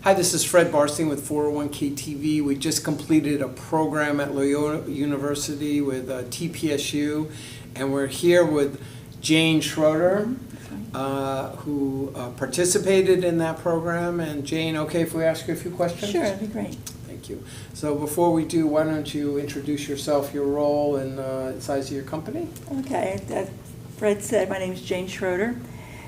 Hi, this is Fred Barstein with 401k TV. We just completed a program at Loyola University with TPSU, and we're here with Jane Schroeder, who participated in that program. And Jane, okay if we ask you a few questions? Sure, that'd be great. Thank you. So before we do, why don't you introduce yourself, your role, and the size of your company? Okay, as Fred said, my name is Jane Schroeder,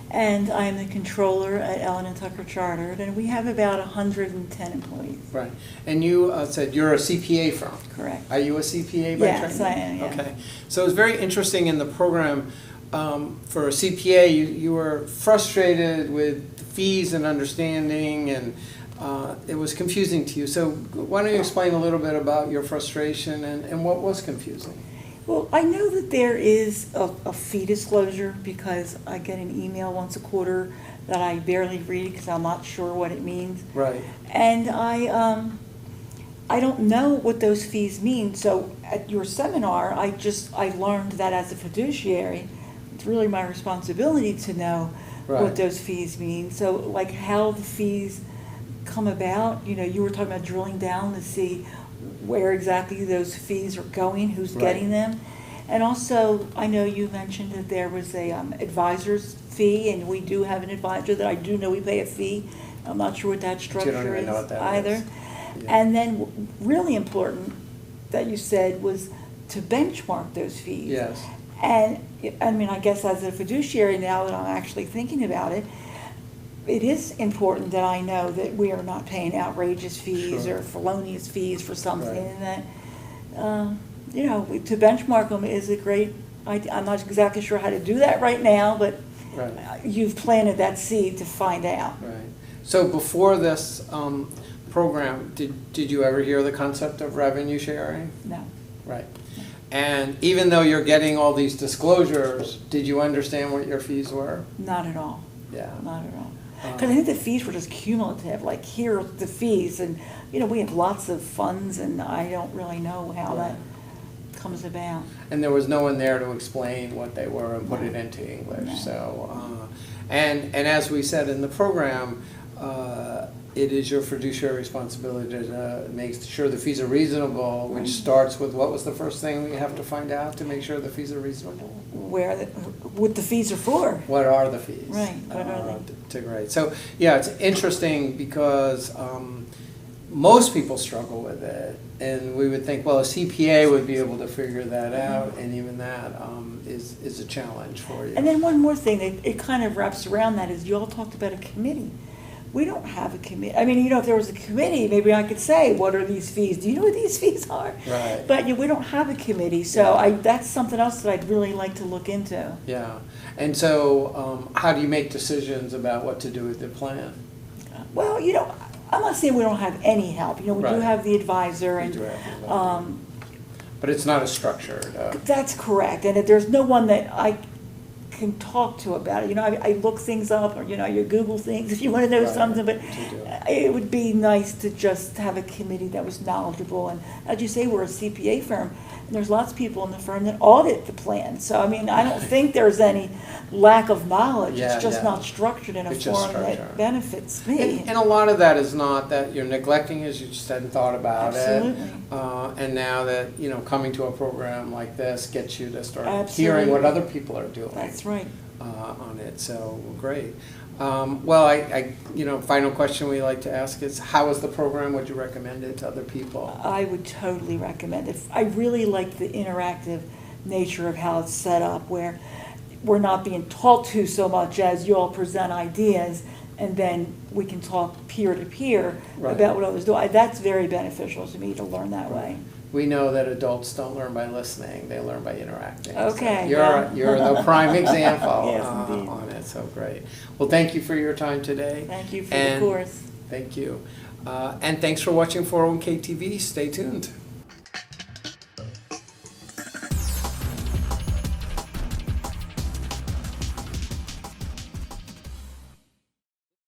and I'm the controller at Ellen & Tucker Chartered, and we have about 110 employees. Right. And you said you're a CPA firm. Correct. Are you a CPA by training? Yes, I am, yeah. Okay. So it's very interesting in the program. For a CPA, you were frustrated with fees and understanding, and it was confusing to you. So why don't you explain a little bit about your frustration and what was confusing? Well, I know that there is a fee disclosure because I get an email once a quarter that I barely read because I'm not sure what it means. Right. And I don't know what those fees mean. So at your seminar, I learned that as a fiduciary, it's really my responsibility to know Right. what those fees mean. So like how the fees come about, you were talking about drilling down to see where exactly those fees are going, who's Right. getting them. And also, I know you mentioned that there was a advisor's fee, and we do have an advisor that I do know we pay a fee. I'm not sure what that But you structure don't even is know what that either. is. Yeah. And then really important that you said was to benchmark those fees. Yes. And I mean, I guess as a fiduciary now that I'm actually thinking about it, it is important that I know that we are not paying outrageous fees Sure. or felonious fees for something, Right. and that, to benchmark them is a great idea. I'm not exactly sure how to do that right now, but Right. you've planted that seed to find out. Right. So before this program, did you ever hear the concept of revenue sharing? No. Right. And even though you're getting all these disclosures, did you understand what your fees were? Not at all. Yeah. Not at all. Because I think the fees were just cumulative, like here are the fees, and, we have lots of funds, and I don't really know how that comes about. And there was no one there to explain what they were and put it into English. No. So, and as we said in the program, it is your fiduciary responsibility to make sure the fees are reasonable, which starts with what was the first thing we have to find out to make sure the fees are reasonable? What the fees are for. What are the fees? Right, what are they? Right. So, yeah, it's interesting because most people struggle with it, and we would think, well, a CPA would be able to figure that out, and even that is a challenge for you. And then one more thing, it kind of wraps around that, is you all talked about a committee. We don't have a committee. I mean, if there was a committee, maybe I could say, what are these fees? Do you know what these fees are? Right. But we don't have a committee, so that's something else that I'd really like to look into. Yeah. And so how do you make decisions about what to do with the plan? Well, I'm not saying we don't have any help. We do Right. have the advisor, We and do have the- But it's not as structured. that's correct. And if there's no one that I can talk to about it, I look things up, or you Google things if you want to know Right. something. But To do. it would be nice to just have a committee that was knowledgeable. And as you say, we're a CPA firm, and there's lots of people in the firm that audit the plan. So I mean, I don't think there's any lack of knowledge. Yeah, it's just yeah. not structured in a It's just form that structured. benefits me. And a lot of that is not that you're neglecting it, you just hadn't thought about Absolutely. it. And now that, coming to a program like this gets you to start Absolutely. hearing what other people are doing. That's right. On it, so great. Well, final question we like to ask is, how is the program? Would you recommend it to other people? I would totally recommend it. I really like the interactive nature of how it's set up, where we're not being taught to so much as you all present ideas, and then we can talk peer to peer Right. about what others do. That's very beneficial to me to learn that way. We know that adults don't learn by listening; they learn by interacting. Okay, So yeah. you're the prime example Yes, indeed. on it. So great. Well, thank you for your time today. Thank you for And the course. Thank you, and thanks for watching 401k TV. Stay tuned.